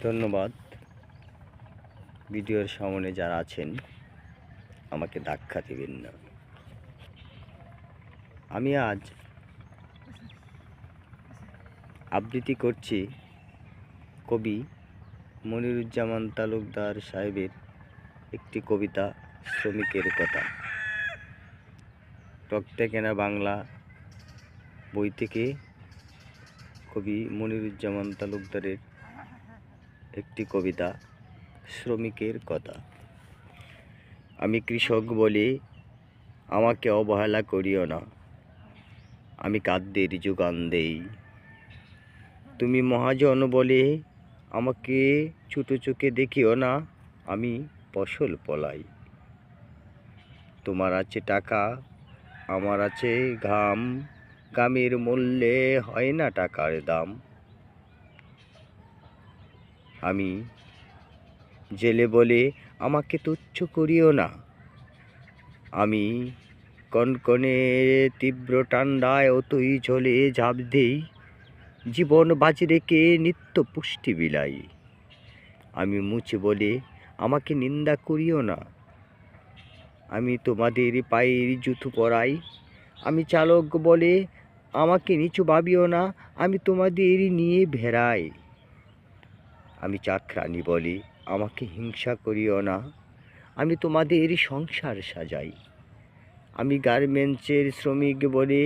ধন্যবাদ। ভিডিওর সামনে যারা আছেন আমাকে ধাক্কা দিবেন না। আমি আজ আবৃত্তি করছি কবি মনিরুজ্জামান তালুকদার সাহেবের একটি কবিতা শ্রমিকের কথা। রক্তে কেনা বাংলা বই থেকে কবি মনিরুজ্জামান তালুকদারের একটি কবিতা শ্রমিকের কথা। আমি কৃষক বলে আমাকে অবহেলা করিও না, আমি খাদ্যের যোগান দেই। তুমি মহাজন বলে আমাকে ছোট চোখে দেখিও না, আমি ফসল ফলাই। তোমার আছে টাকা, আমার আছে ঘাম, ঘামের মূল্যে হয় না টাকার দাম। আমি জেলে বলে আমাকে তুচ্ছ করিও না, আমি কনকনে তীব্র ঠান্ডায় অতই ঝলে ঝাঁপ দেই, জীবন বাজি রেখে নিত্য পুষ্টি বিলাই। আমি মুছে বলে আমাকে নিন্দা করিও না, আমি তোমাদের পায়ের জুতো পরাই। আমি চালক বলে আমাকে নিচু ভাবিও না, আমি তোমাদের নিয়ে ভেড়াই। আমি চাকরানি বলে আমাকে হিংসা করিও না, আমি তোমাদের সংসার সাজাই। আমি গার্মেন্টসের শ্রমিক বলে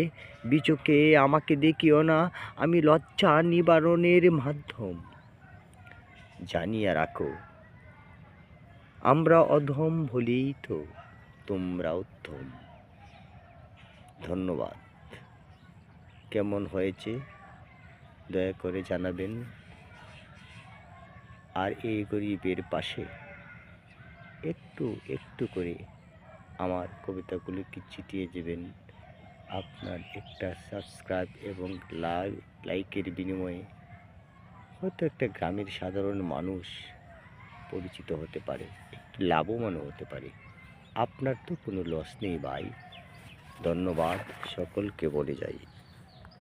বিচোখে আমাকে দেখিও না, আমি লজ্জা নিবারণের মাধ্যম। জানিয়া রাখো আমরা অধম বলেই তো তোমরা উত্তম। ধন্যবাদ। কেমন হয়েছে দয়া করে জানাবেন। আর এই গরিবের পাশে একটু একটু করে আমার কবিতাগুলিকে চিটিয়ে দেবেন। আপনার একটা সাবস্ক্রাইব এবং লাইকের বিনিময়ে হয়তো একটা গ্রামের সাধারণ মানুষ পরিচিত হতে পারে, একটু লাভবানও হতে পারে। আপনার তো কোনো লস নেই ভাই। ধন্যবাদ, সকলকে বলে যাই।